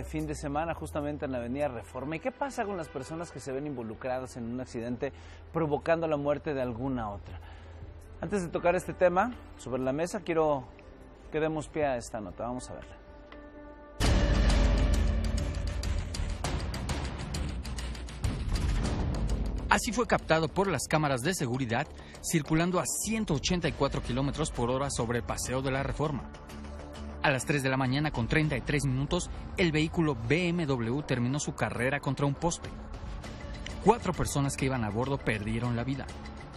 este fin de semana justamente en la avenida Reforma. ¿Y qué pasa con las personas que se ven involucradas en un accidente provocando la muerte de alguna otra? Antes de tocar este tema sobre la mesa, quiero que demos pie a esta nota. Vamos a verla. Así fue captado por las cámaras de seguridad circulando a 184 kilómetros por hora sobre el Paseo de la Reforma. A las 3 de la mañana con 33 minutos, el vehículo BMW terminó su carrera contra un poste. 4 personas que iban a bordo perdieron la vida.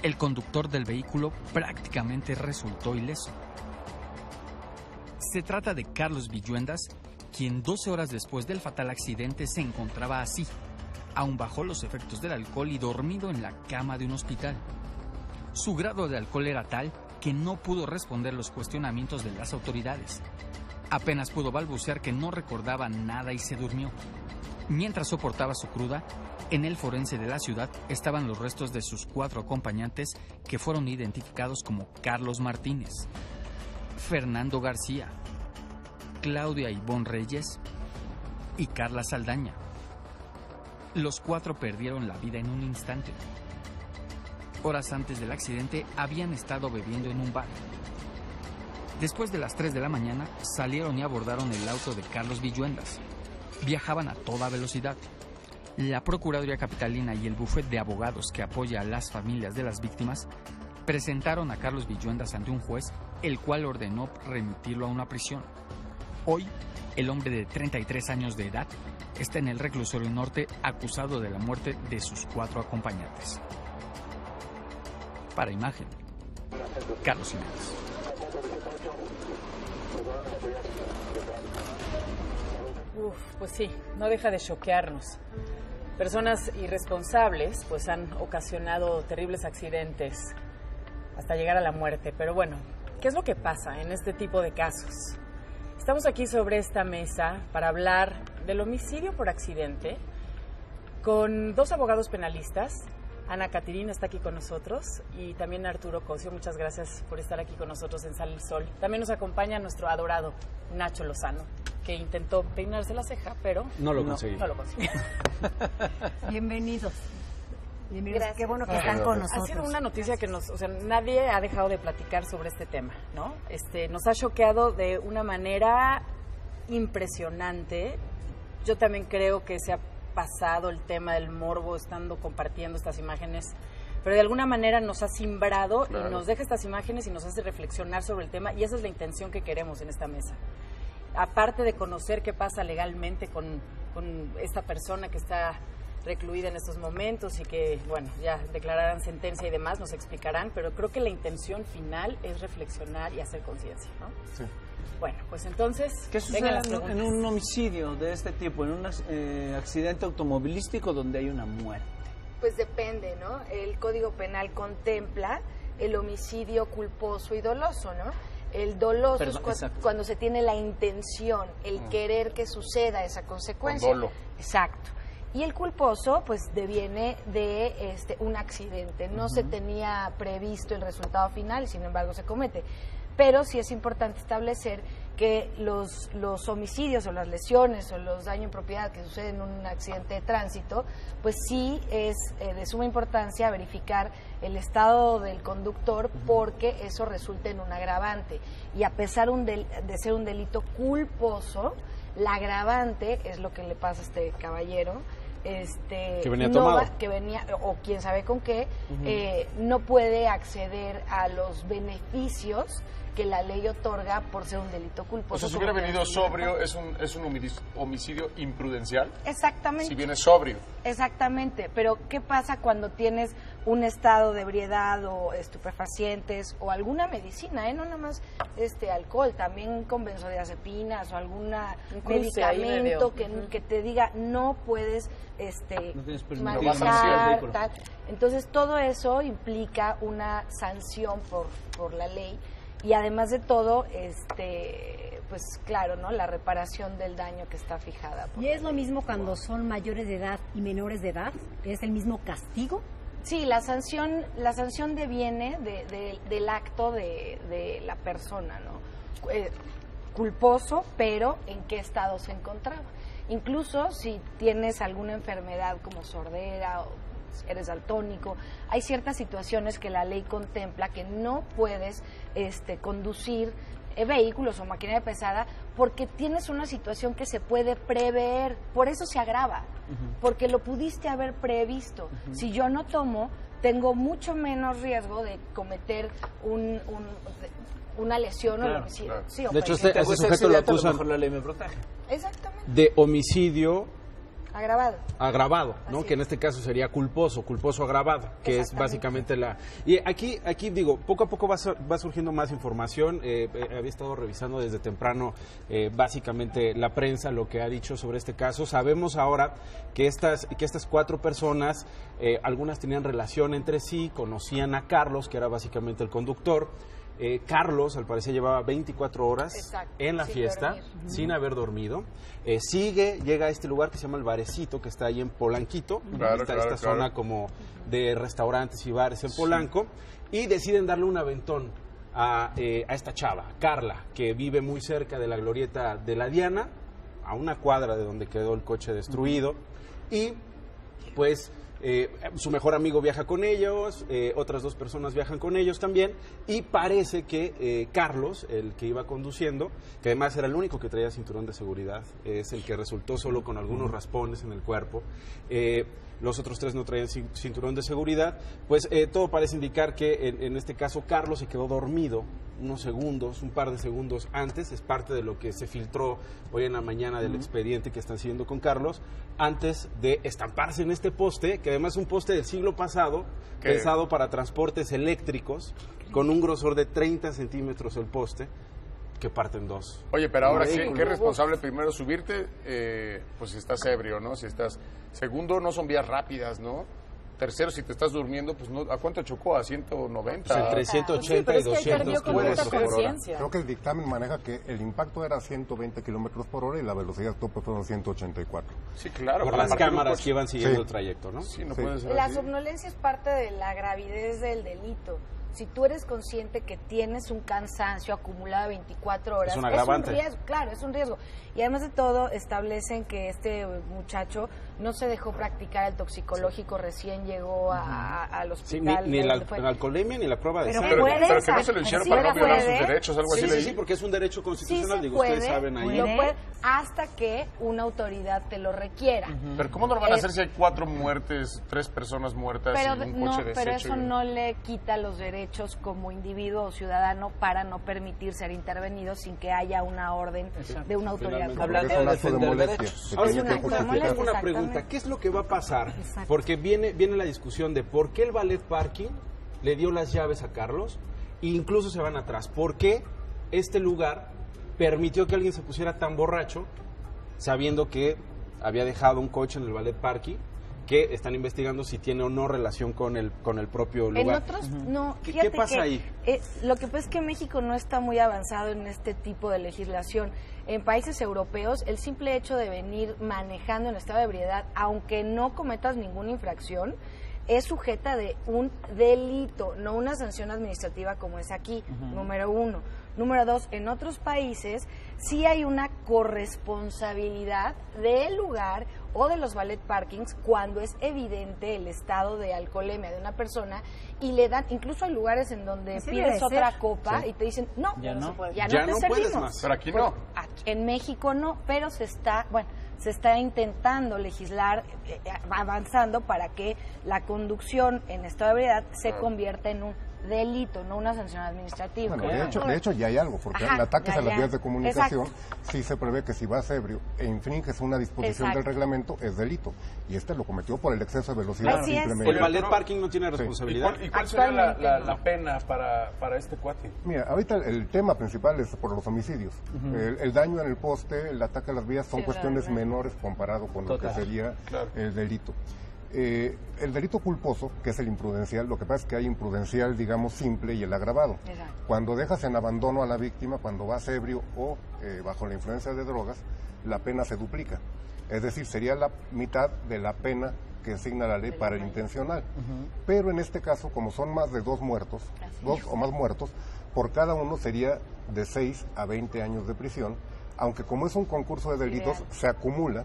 El conductor del vehículo prácticamente resultó ileso. Se trata de Carlos Villuendas, quien 12 horas después del fatal accidente se encontraba así, aún bajo los efectos del alcohol y dormido en la cama de un hospital. Su grado de alcohol era tal que no pudo responder los cuestionamientos de las autoridades. Apenas pudo balbucear que no recordaba nada y se durmió. Mientras soportaba su cruda, en el forense de la ciudad estaban los restos de sus 4 acompañantes que fueron identificados como Carlos Martínez, Fernando García, Claudia Ivonne Reyes y Carla Saldaña. Los 4 perdieron la vida en un instante. Horas antes del accidente habían estado bebiendo en un bar. Después de las 3 de la mañana salieron y abordaron el auto de Carlos Villuendas. Viajaban a toda velocidad. La Procuraduría Capitalina y el bufete de abogados que apoya a las familias de las víctimas presentaron a Carlos Villuendas ante un juez, el cual ordenó remitirlo a una prisión. Hoy, el hombre de 33 años de edad está en el reclusorio norte acusado de la muerte de sus 4 acompañantes. Para Imagen, Carlos Jiménez. Pues sí, no deja de choquearnos. Personas irresponsables pues han ocasionado terribles accidentes hasta llegar a la muerte. Pero bueno, ¿qué es lo que pasa en este tipo de casos? Estamos aquí sobre esta mesa para hablar del homicidio por accidente con 2 abogados penalistas. Ana Caterina está aquí con nosotros y también Arturo Cosio. Muchas gracias por estar aquí con nosotros en Sale el Sol. También nos acompaña nuestro adorado Nacho Lozano, que intentó peinarse la ceja, pero no lo conseguí. No lo conseguí. Bienvenidos. Bienvenidos. Gracias. Qué bueno que están con nosotros. Ha sido una noticia que nadie ha dejado de platicar sobre este tema, ¿no? Nos ha choqueado de una manera impresionante. Yo también creo que se ha pasado el tema del morbo estando compartiendo estas imágenes, pero de alguna manera nos ha simbrado y nos deja estas imágenes y nos hace reflexionar sobre el tema, y esa es la intención que queremos en esta mesa. Aparte de conocer qué pasa legalmente con esta persona que está recluida en estos momentos y que, bueno, ya declararán sentencia y demás, nos explicarán, pero creo que la intención final es reflexionar y hacer conciencia, ¿no? Sí. Bueno, pues entonces, ¿qué sucede en un homicidio de este tipo, en un accidente automovilístico donde hay una muerte? Pues depende, ¿no? El Código Penal contempla el homicidio culposo y doloso, ¿no? El doloso es cuando se tiene la intención, el querer que suceda esa consecuencia. Con dolo. Exacto. Y el culposo, pues, deviene de un accidente. No se tenía previsto el resultado final, sin embargo, se comete. Pero sí es importante establecer que los homicidios o las lesiones o los daños en propiedad que suceden en un accidente de tránsito, pues sí es de suma importancia verificar el estado del conductor, porque eso resulta en un agravante. Y a pesar de ser un delito culposo, la agravante es lo que le pasa a este caballero, que venía tomado, que venía, o quién sabe con qué, no puede acceder a los beneficios que la ley otorga por ser un delito culposo. O sea, si hubiera venido sobrio, es un homicidio imprudencial. Exactamente. Si viene sobrio. Exactamente, pero ¿qué pasa cuando tienes un estado de ebriedad o estupefacientes o alguna medicina, no nada más alcohol, también con benzodiazepinas o algún medicamento que te diga no puedes manejar, tal? Entonces todo eso implica una sanción por la ley. Y además de todo, pues claro, ¿no? La reparación del daño que está fijada. ¿Y es lo mismo cuando son mayores de edad y menores de edad? ¿Es el mismo castigo? Sí, la sanción deviene del acto de la persona, ¿no? Culposo, pero ¿en qué estado se encontraba? incluso si tienes alguna enfermedad como sordera o eres daltónico, hay ciertas situaciones que la ley contempla que no puedes conducir vehículos o maquinaria pesada porque tienes una situación que se puede prever, por eso se agrava, porque lo pudiste haber previsto. Si yo no tomo, tengo mucho menos riesgo de cometer una lesión o lo que sea. Sí, de hecho, ese sujeto lo acusan, mejor la ley me protege. Exactamente. De homicidio agravado, ¿no? Así Que en este caso sería culposo agravado, que es básicamente la... Y aquí digo, poco a poco va surgiendo más información. Había estado revisando desde temprano básicamente la prensa, lo que ha dicho sobre este caso. Sabemos ahora que estas 4 personas, algunas tenían relación entre sí, conocían a Carlos, que era básicamente el conductor. Carlos, al parecer, llevaba 24 horas en la fiesta, sin haber dormido. Llega a este lugar que se llama El Barecito, que está ahí en Polanquito, esta zona como de restaurantes y bares en Polanco, y deciden darle un aventón a esta chava, Carla, que vive muy cerca de la glorieta de la Diana, a una cuadra de donde quedó el coche destruido, y pues... su mejor amigo viaja con ellos, otras 2 personas viajan con ellos también, y parece que Carlos, el que iba conduciendo, que además era el único que traía cinturón de seguridad, es el que resultó solo con algunos raspones en el cuerpo, los otros 3 no traían cinturón de seguridad, pues todo parece indicar que en este caso Carlos se quedó dormido un par de segundos antes, es parte de lo que se filtró hoy en la mañana del expediente que están siguiendo con Carlos, antes de estamparse en este poste, que además es un poste del siglo pasado, pensado para transportes eléctricos, con un grosor de 30 centímetros el poste, que parte en 2. Oye, pero ahora, ¿qué responsable primero subirte? Pues si estás ebrio, ¿no? Segundo, no son vías rápidas, ¿no? Tercero, si te estás durmiendo, pues no, ¿a cuánto chocó? ¿A 190? Pues entre 180 y 200 kilómetros por hora. Creo que el dictamen maneja que el impacto era 120 kilómetros por hora y la velocidad tope fueron 184. Sí, claro. Por las cámaras que iban siguiendo el trayecto, ¿no? Sí, no puede ser La así. somnolencia es parte de la gravidez del delito. Si tú eres consciente que tienes un cansancio acumulado de 24 horas, es un agravante. Es un riesgo, claro, es un riesgo. Y además de todo, establecen que este muchacho no se dejó practicar el toxicológico, recién llegó al hospital. Sí, ni la alcoholemia ni la prueba de sangre. Pero que no se lo hicieron para no violar sus derechos, algo así. Sí, porque es un derecho constitucional, sí digo, ustedes saben ahí. Lo puede, hasta que una autoridad te lo requiera. Pero ¿cómo no lo van a hacer si hay 4 muertes, 3 personas muertas y un coche deshecho? Pero eso no le quita los derechos como individuo o ciudadano para no permitir ser intervenido sin que haya una orden de una autoridad. Hablando de defender derechos. Ahora, tengo una pregunta. ¿Qué es lo que va a pasar? Porque viene la discusión de por qué el ballet parking le dio las llaves a Carlos e incluso se van atrás. ¿Por qué este lugar permitió que alguien se pusiera tan borracho sabiendo que había dejado un coche en el ballet parking? Que están investigando si tiene o no relación con el propio lugar. En otros, no. ¿Qué pasa ahí? Lo que pasa es que México no está muy avanzado en este tipo de legislación. En países europeos, el simple hecho de venir manejando en estado de ebriedad, aunque no cometas ninguna infracción, es sujeta de un delito, no una sanción administrativa como es aquí, número 1. Número 2, en otros países sí hay una corresponsabilidad del lugar o de los ballet parkings cuando es evidente el estado de alcoholemia de una persona y le dan, incluso hay lugares en donde pides otra copa y te dicen, no, ya no te servimos. Más. Pero aquí no. En México no, pero se está intentando legislar, avanzando para que la conducción en estado de ebriedad se convierta en un delito, no una sanción administrativa. Bueno, de hecho ya hay algo, porque el ataque a las vías de comunicación sí se prevé que si vas ebrio e infringes una disposición del reglamento es delito, y este lo cometió por el exceso de velocidad. Simplemente. El ballet parking no tiene responsabilidad. ¿Y cuál sería la pena para este cuate? Mira, ahorita el tema principal es por los homicidios. El daño en el poste, el ataque a las vías son cuestiones menores comparado con lo que sería el delito. El delito culposo, que es el imprudencial, lo que pasa es que hay imprudencial, digamos, simple y el agravado. Cuando dejas en abandono a la víctima, cuando vas ebrio o bajo la influencia de drogas, la pena se duplica. Es decir, sería la mitad de la pena que asigna la ley para el intencional. Pero en este caso, como son más de 2 muertos, 2 o más muertos, por cada uno sería de 6 a 20 años de prisión, aunque como es un concurso de delitos, se acumula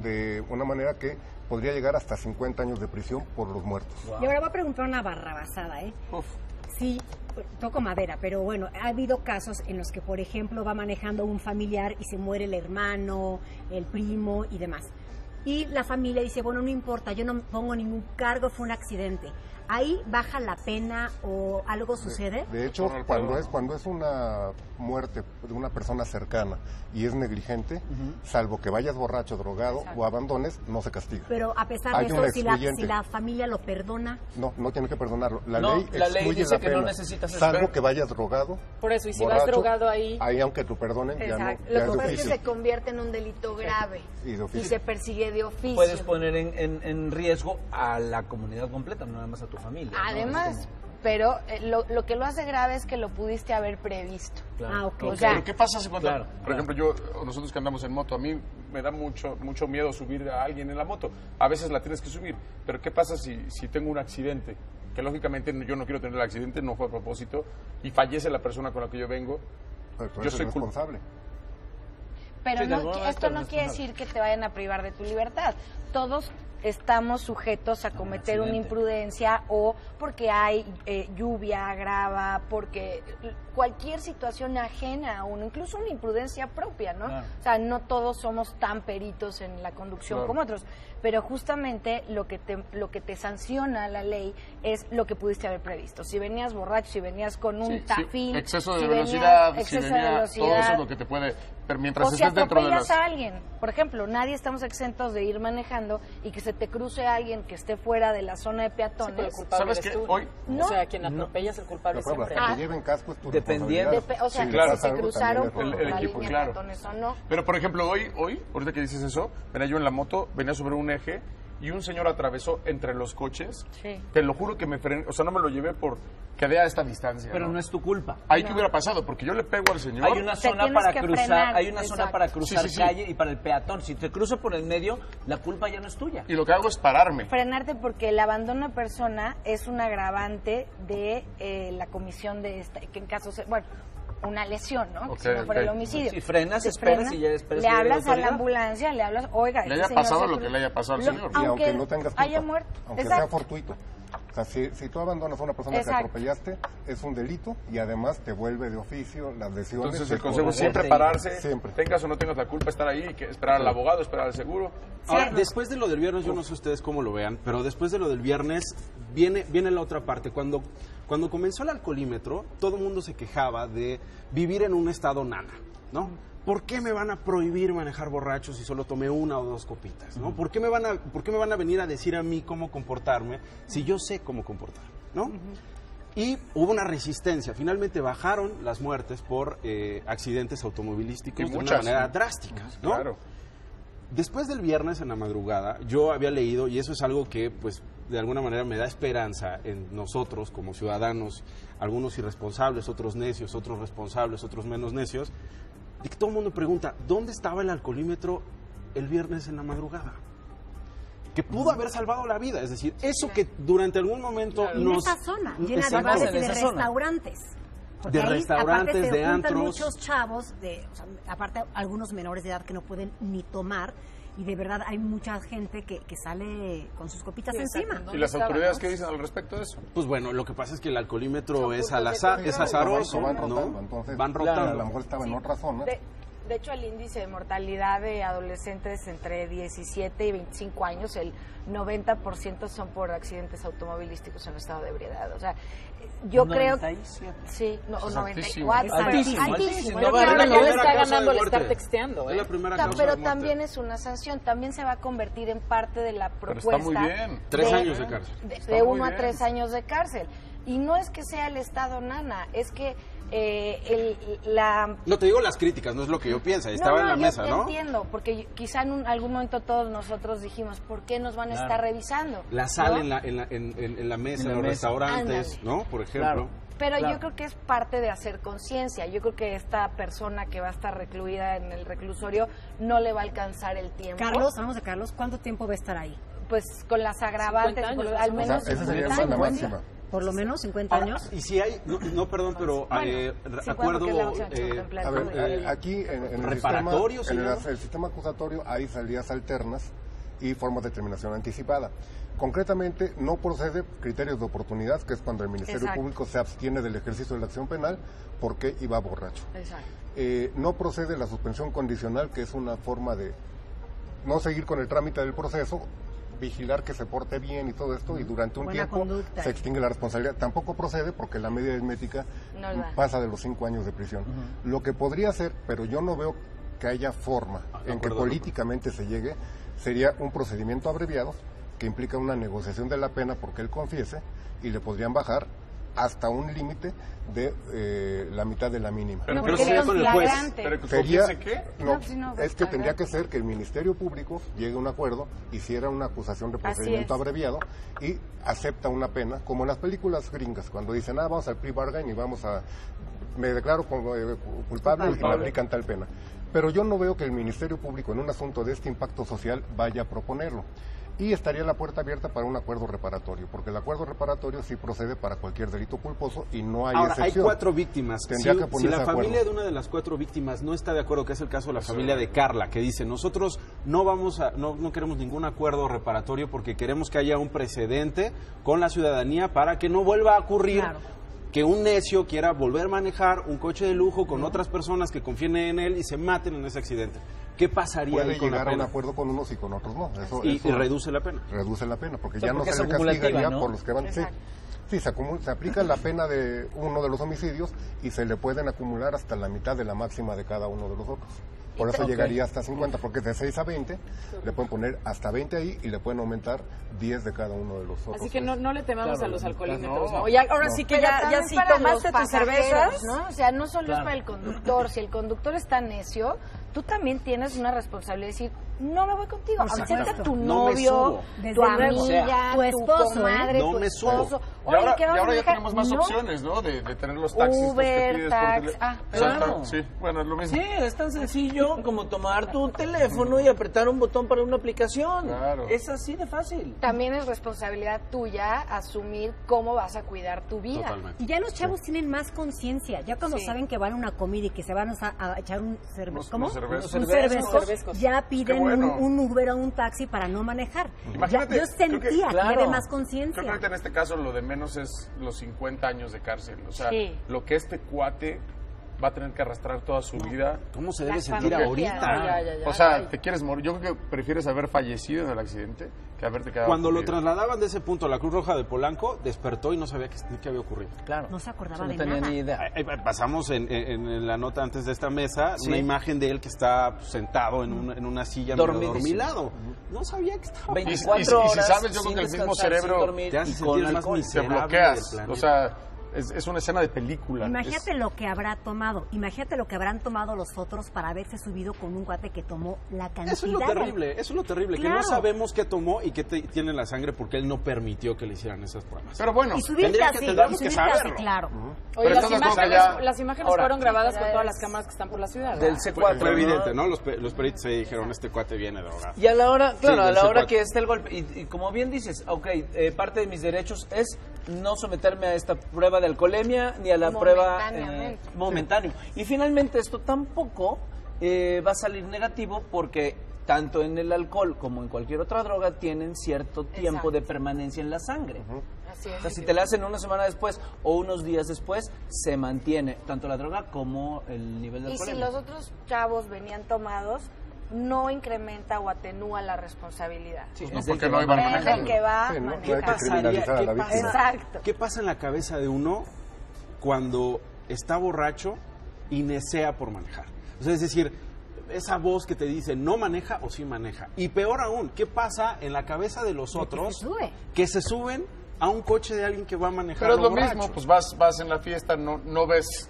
de una manera que podría llegar hasta 50 años de prisión por los muertos. Y ahora voy a preguntar una barrabasada, Sí, toco madera, pero bueno, ha habido casos en los que, por ejemplo, va manejando un familiar y se muere el hermano, el primo y demás. Y la familia dice, bueno, no importa, yo no pongo ningún cargo, fue un accidente. ¿Ahí baja la pena o algo sucede? De hecho, cuando es una muerte de una persona cercana y es negligente, salvo que vayas borracho, drogado o abandones, no se castiga. Pero a pesar de eso, si la familia lo perdona... No tiene que perdonarlo. La ley dice que pena, no necesitas salvo que vayas drogado. Por eso, y si borracho, vas drogado ahí aunque tú perdonen, ya no. Lo que pasa es que se convierte en un delito grave y se persigue de oficio. Puedes poner en riesgo a la comunidad completa, no nada más a tu familia. Además, pero lo que lo hace grave es que lo pudiste haber previsto. Claro. O sea, ¿Pero qué pasa si cuando, por ejemplo, nosotros que andamos en moto, a mí me da mucho miedo subir a alguien en la moto? A veces la tienes que subir, pero ¿qué pasa si tengo un accidente? Que lógicamente yo no quiero tener el accidente, no fue a propósito, y fallece la persona con la que yo vengo. Yo soy responsable. Pero esto no quiere decir que te vayan a privar de tu libertad. Todos estamos sujetos a cometer una imprudencia o porque hay lluvia, grava, porque cualquier situación ajena a uno, incluso una imprudencia propia, ¿no? Claro. O sea, no todos somos tan peritos en la conducción como otros, pero justamente lo que te sanciona la ley es lo que pudiste haber previsto. Si venías borracho, si venías con un tafil, exceso de velocidad, todo eso es lo que te puede... Pero mientras o si estés dentro de atropellas a alguien, por ejemplo, nadie estamos exentos de ir manejando y que se te cruce alguien que esté fuera de la zona de peatones. ¿Sabes qué? Hoy... O sea, quien atropella es el culpable siempre. Que lleven casco es tu dependiendo. responsabilidad. O sea, claro. si se cruzaron por el la equipo, línea claro. de peatones o no. Pero, por ejemplo, hoy, ahorita que dices eso, venía yo en la moto, venía sobre un eje y un señor atravesó entre los coches. Sí. Te lo juro que me frené, o sea, no me lo llevé por quedé a esta distancia. Pero no es tu culpa. Ahí qué hubiera pasado, porque yo le pego al señor. Hay una zona para cruzar, frenar. hay una zona para cruzar Sí. calle y para el peatón. Si te cruzo por el medio, la culpa ya no es tuya. Y lo que hago es pararme. Frenarte porque el abandono de persona es un agravante de la comisión de esta, que en caso una lesión, ¿no? Si no fuera el homicidio. Si frenas, Te esperas y ya esperas. Le que llegue hablas la a la autoridad. ambulancia, le hablas, oiga, Le este haya señor pasado se lo que cruzó. le haya pasado al señor. Y aunque no tengas culpa, haya muerto. aunque Exacto. sea fortuito. O sea, si tú abandonas a una persona que atropellaste, es un delito y además te vuelve de oficio las lesiones. Entonces el consejo es siempre pararse, Siempre. tengas o no tengas la culpa, estar ahí, y que esperar al abogado, esperar al seguro. Ahora, después de lo del viernes, yo no sé ustedes cómo lo vean, pero después de lo del viernes viene la otra parte. Cuando comenzó el alcoholímetro, todo el mundo se quejaba de vivir en un estado nana, ¿no? ¿Por qué me van a prohibir manejar borrachos si solo tomé una o dos copitas, ¿no? ¿Por qué me van a venir a decir a mí cómo comportarme si yo sé cómo comportarme, ¿no? Y hubo una resistencia. Finalmente bajaron las muertes por accidentes automovilísticos de una manera drástica, ¿no? Claro. Después del viernes en la madrugada, yo había leído, y eso es algo que, pues, de alguna manera me da esperanza en nosotros como ciudadanos, algunos irresponsables, otros necios, otros responsables, otros menos necios, de que todo el mundo pregunta, ¿dónde estaba el alcoholímetro el viernes en la madrugada? Que pudo haber salvado la vida, es decir, eso que durante algún momento En esa zona, llena de bares y de restaurantes. Porque de ahí, restaurantes, aparte, se de juntan antros. muchos chavos, aparte algunos menores de edad que no pueden ni tomar, y de verdad hay mucha gente que sale con sus copitas encima. ¿Y las autoridades qué dicen al respecto de eso? Pues bueno, lo que pasa es que el alcoholímetro es azaroso, Van ¿no? rotando, entonces, Van rotando. a lo mejor estaba en otra zona. De hecho, el índice de mortalidad de adolescentes entre 17 y 25 años, el 90% son por accidentes automovilísticos en estado de ebriedad. O sea, yo creo... Sí, o 94. Altísimo. Pero Es la claro, primera está causa ganando de el estar muerte. texteando. Es la primera Ta- causa pero de muerte. también es una sanción, también se va a convertir en parte de la Pero propuesta. está muy bien. 3 años de cárcel. Está De muy 1 a bien. 3 años de cárcel. Y no es que sea el Estado nana, es que la... No te digo las críticas, no es lo que yo pienso, estaba en la mesa, yo ¿no? entiendo, porque quizá en algún momento todos nosotros dijimos, ¿por qué nos van a estar revisando? La sal ¿no? en la mesa, En la en los mesa. restaurantes, Ándale. ¿no? Por ejemplo. Claro. Pero Claro. yo creo que es parte de hacer conciencia. Yo creo que esta persona que va a estar recluida en el reclusorio no le va a alcanzar el tiempo. Carlos, vamos a Carlos, ¿cuánto tiempo va a estar ahí? Pues con las agravantes, 50 años, al más o menos Esa sería 50 la años. máxima. por lo menos 50 años. Y si hay, perdón, pero acuerdo... a ver, aquí en el sistema acusatorio hay salidas alternas y formas de terminación anticipada. Concretamente, no procede criterios de oportunidad, que es cuando el Ministerio Público se abstiene del ejercicio de la acción penal porque iba borracho. No procede la suspensión condicional, que es una forma de no seguir con el trámite del proceso, vigilar que se porte bien y todo esto, y durante un tiempo se extingue la responsabilidad. Tampoco procede porque la media aritmética pasa de los 5 años de prisión. Lo que podría ser, pero yo no veo que haya forma en que políticamente se llegue, sería un procedimiento abreviado que implica una negociación de la pena porque él confiese, y le podrían bajar hasta un límite de la mitad de la mínima. Pero ¿qué sería con el juez? Sería, es que tendría que ser que el Ministerio Público llegue a un acuerdo, hiciera una acusación de procedimiento abreviado y acepta una pena, como en las películas gringas, cuando dicen, vamos al plea bargain y me declaro culpable y me aplican tal pena. Pero yo no veo que el Ministerio Público en un asunto de este impacto social vaya a proponerlo. Y estaría la puerta abierta para un acuerdo reparatorio, porque el acuerdo reparatorio sí procede para cualquier delito culposo y no hay excepción. Hay 4 víctimas. Si la familia de una de las 4 víctimas no está de acuerdo, que es el caso de la familia de Carla, que dice, nosotros no queremos ningún acuerdo reparatorio porque queremos que haya un precedente con la ciudadanía para que no vuelva a ocurrir que un necio quiera volver a manejar un coche de lujo con otras personas que confíen en él y se maten en ese accidente. ¿Qué pasaría ahí con la pena? Puede llegar a un acuerdo con unos y con otros no. Y reduce la pena. Reduce la pena, porque ya no se le castigaría, ¿no?, por los que van... Sí, se aplica la pena de uno de los homicidios y se le pueden acumular hasta la mitad de la máxima de cada uno de los otros. Por eso llegaría hasta 50, porque de 6 a 20 le pueden poner hasta 20 ahí y le pueden aumentar 10 de cada uno de los otros. Así que no le temamos a los alcoholímetros, ¿no? Ahora sí que ya si tomaste tus cervezas, ¿no? O sea, no solo es para el conductor. Si el conductor está necio, tú también tienes una responsabilidad de decir, no me voy contigo. Acepta tu novio, tu amiga, tu esposo, comadre, tu esposo. Y ahora ya tenemos más opciones, ¿no? De tener los taxis. Uber, taxi. Claro. Sí, bueno, es lo mismo. Sí, es tan sencillo como tomar tu teléfono y apretar un botón para una aplicación. Claro. Es así de fácil. También es responsabilidad tuya asumir cómo vas a cuidar tu vida. Totalmente. Y ya los chavos tienen más conciencia. Ya cuando saben que van a una comida y que se van a echar un cervezco, ¿cómo? Un cervezco, ya piden un Uber o un taxi para no manejar. Imagínate, yo sentía que había más conciencia. Creo que en este caso lo de menos es los 50 años de cárcel. O sea, lo que este cuate va a tener que arrastrar toda su vida. ¿Cómo se debe sentir ahorita? O sea, te quieres morir. Yo creo que prefieres haber fallecido en el accidente que haberte quedado. Cuando lo trasladaban de ese punto a la Cruz Roja de Polanco, despertó y no sabía qué había ocurrido. Claro. No se acordaba de tenía nada. ni idea. Pasamos en la nota antes de esta mesa una imagen de él que está sentado en una silla dormilado. No sabía que estaba. 24 horas. Y si sabes, yo creo que el mismo cerebro te hace sentir más te bloqueas. O sea, es una escena de película. Imagínate lo que habrá tomado. Imagínate lo que habrán tomado los otros para haberse subido con un cuate que tomó la cantidad. Eso es lo terrible, Claro. que no sabemos qué tomó y qué tiene en la sangre porque él no permitió que le hicieran esas pruebas. Pero bueno, y subirte así, tendríamos que saberlo. claro. Oye, Pero las imágenes fueron grabadas con todas las cámaras que están por la ciudad. Del C4. Fue evidente, ¿no? Los peritos se dijeron, este cuate viene drogado. Y a la hora, claro, Sí, a la hora C4. que esté el golpe, y como bien dices, parte de mis derechos es no someterme a esta prueba de alcoholemia ni a la prueba momentáneo. Y finalmente esto tampoco va a salir negativo porque tanto en el alcohol como en cualquier otra droga tienen cierto tiempo de permanencia en la sangre. Así es. O sea, si te la hacen una semana después o unos días después, se mantiene tanto la droga como el nivel de Y alcoholemia. si los otros chavos venían tomados, no incrementa o atenúa la responsabilidad. Sí, no, es el porque que no va iban manejando. Es el que va Sí, no hay que manejando. criminalizar a la víctima. Exacto. ¿Qué pasa en la cabeza de uno cuando está borracho y nesea por manejar? O sea, es decir, esa voz que te dice no maneja o sí maneja. Y peor aún, ¿qué pasa en la cabeza de los otros que se suben a un coche de alguien que va a manejar? Pero es lo borracho? mismo, pues vas en la fiesta, no ves,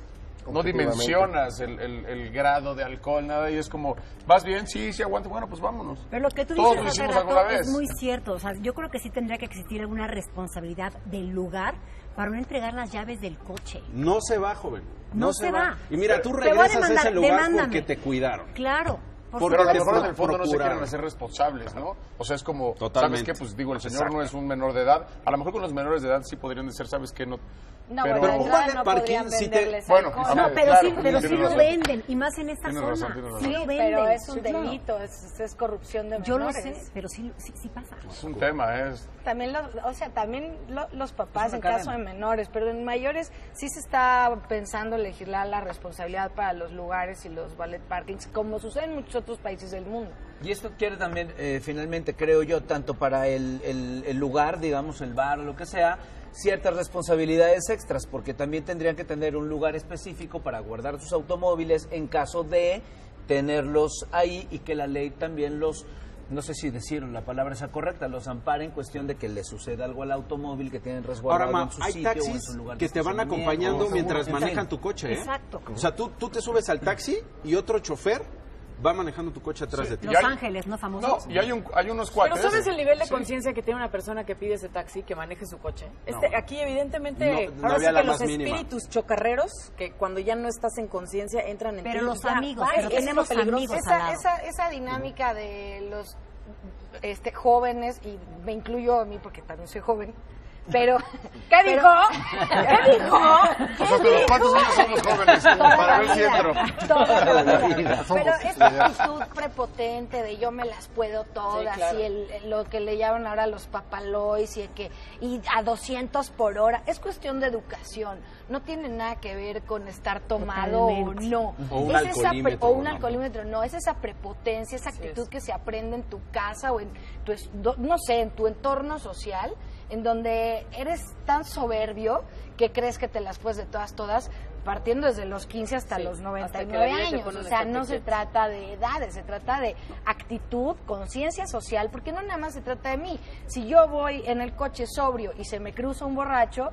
no dimensionas el grado de alcohol, nada, y es como, ¿vas bien? Sí, aguanto, bueno, pues vámonos. Pero lo que tú Todos lo dices hace hicimos rato alguna vez. es muy cierto. O sea, yo creo que sí tendría que existir alguna responsabilidad del lugar para no entregar las llaves del coche. No se va, joven. No se va. Y mira, tú Te voy a regresas a demandar, ese lugar demándame. porque te cuidaron. Claro. Pero a lo mejor en el fondo no se quieren hacer responsables, ¿no? O sea, es como, totalmente. ¿sabes qué? Pues digo, el señor no es un menor de edad. A lo mejor con los menores de edad sí podrían decir, ¿sabes qué? No, no, pero, bueno, no podrían venderles alcohol. No, pero claro, sí lo venden, y más en esta Tienes zona. razón, tienes razón. Sí lo venden. Pero es un Sí, claro. delito, es corrupción de menores. Yo lo sé, pero sí pasa. es un tema, es... También, también los papás una en cadena. caso de menores, pero en mayores sí se está pensando legislar la responsabilidad para los lugares y los ballet parkings, como sucede en muchos otros países del mundo. Y esto quiere también, finalmente, creo yo, tanto para el lugar, digamos, el bar o lo que sea, ciertas responsabilidades extras, porque también tendrían que tener un lugar específico para guardar sus automóviles en caso de tenerlos ahí y que la ley también los, no sé si decir la palabra sea correcta, los ampara en cuestión de que le suceda algo al automóvil que tienen resguardado Ahora, en su hay sitio o en taxis su lugar que de te van estacionamiento, acompañando mientras en fin. manejan tu coche, ¿eh? Exacto. O sea, tú te subes al taxi y otro chofer va manejando tu coche atrás de ti. Los Ángeles, ¿no? Famosos. No, y hay unos cuates... Pero ¿sabes el nivel de conciencia que tiene una persona que pide ese taxi, que maneje su coche? Aquí evidentemente, No ahora sí había que la los más mínima. espíritus chocarreros, que cuando ya no estás en conciencia, entran en Pero ti. los Ya, amigos, bye, pero eso es tenemos lo peligroso. amigos al lado. Esa dinámica de los jóvenes, y me incluyo a mí porque también soy joven, pero... ¿Qué dijo? ¿Qué dijo? Nosotros, ¿cuántos años somos jóvenes? Para ver si entro. Toda la vida. Pero esta actitud prepotente de yo me las puedo todas, Sí, claro. y lo que le llaman ahora los papalois, y a 200 por hora, es cuestión de educación. No tiene nada que ver con estar tomado Totalmente. o no. O un Es esa alcoholímetro, o un ¿no? alcoholímetro, no, es esa prepotencia, esa actitud que se aprende en tu casa o en tu, no sé, en tu entorno social, en donde eres tan soberbio que crees que te las puedes de todas, partiendo desde los 15 hasta Sí, los hasta 99 que la vida te años. pone O un sea, estate no se quieto. trata de edades, se trata de actitud, conciencia social, porque no nada más se trata de mí. Si yo voy en el coche sobrio y se me cruza un borracho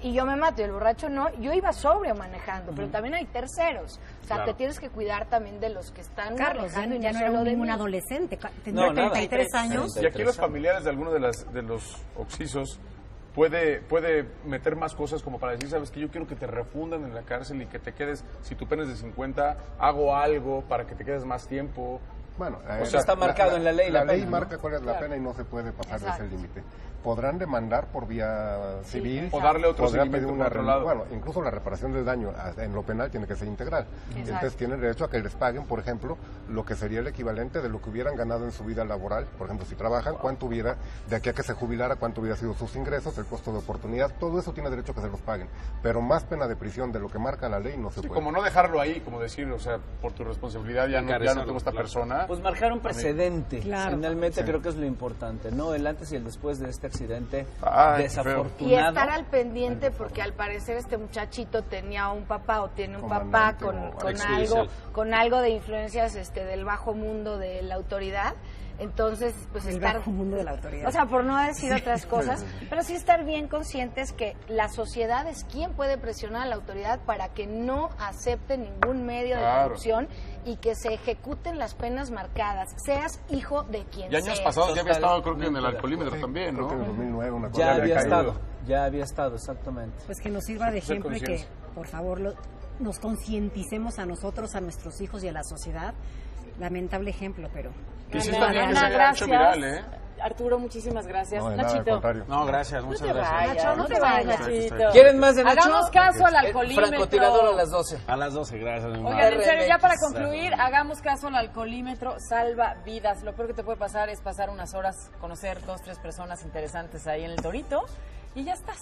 y yo me mato y el borracho no, yo iba sobrio manejando, pero también hay terceros. O sea, Claro. te tienes que cuidar también de los que están Carlos, ya, manejando y ya no solo era de ningún mí. adolescente, tendría No, nada. 33 años. Y aquí los familiares de algunos de los occisos puede meter más cosas como para decir, sabes que yo quiero que te refundan en la cárcel y que te quedes, si tu pena es de 50, hago algo para que te quedes más tiempo. Bueno, O sea, está marcado en la ley La la ley pena, ¿no? marca cuál es la pena y no se puede pasar de Exacto. ese límite. Podrán demandar por vía civil O darle otro podrán seguimiento pedir por otro lado. bueno, incluso la reparación del daño en lo penal tiene que ser integral. Entonces tienen derecho a que les paguen, por ejemplo, lo que sería el equivalente de lo que hubieran ganado en su vida laboral. Por ejemplo, si trabajan, cuánto hubiera, de aquí a que se jubilara, cuánto hubiera sido sus ingresos, el costo de oportunidad, todo eso tiene derecho a que se los paguen. Pero más pena de prisión de lo que marca la ley no se Sí, puede. como no dejarlo ahí, como decir, o sea, por tu responsabilidad ya no tengo esta Claro. persona. Pues marcar un precedente. Claro. Finalmente creo que es lo importante, ¿no? El antes y el después de este accidente Ay, desafortunado. Y estar al pendiente porque al parecer este muchachito tenía un papá o tiene un papá Comandante o con exjudicial. algo de influencias del bajo mundo de la autoridad. Entonces, pues El estar... bajo mundo de la autoridad. O sea, por no decir otras cosas, pero sí estar bien conscientes que la sociedad es quien puede presionar a la autoridad para que no acepte ningún medio de Claro. corrupción y que se ejecuten las penas marcadas, seas hijo de quien Y años sea. pasados ya había estado, creo que en el Totalmente. alcoholímetro también, Creo que en el ¿no? 2009 una cosa Ya había había caído. estado, exactamente. Pues que nos sirva de Ser ejemplo y que, conscientes. por favor, nos concienticemos a nosotros, a nuestros hijos y a la sociedad. Lamentable ejemplo, pero... Que sí Ana, está bien que Ana, se haya hecho gracias. viral, ¿eh? Arturo, muchísimas gracias. No, de nada, al Nachito, contrario. No, gracias, no muchas te gracias. vayas, Nacho, no te vayas, Nachito. ¿Quieren más de Nacho? Hagamos caso al alcoholímetro. Francotirador a las 12. A las 12, gracias. mi Oigan, madre. en serio, ya para concluir, hagamos caso al alcoholímetro, salva vidas. Lo peor que te puede pasar es pasar unas horas, conocer 2, 3 personas interesantes ahí en el Torito y ya estás.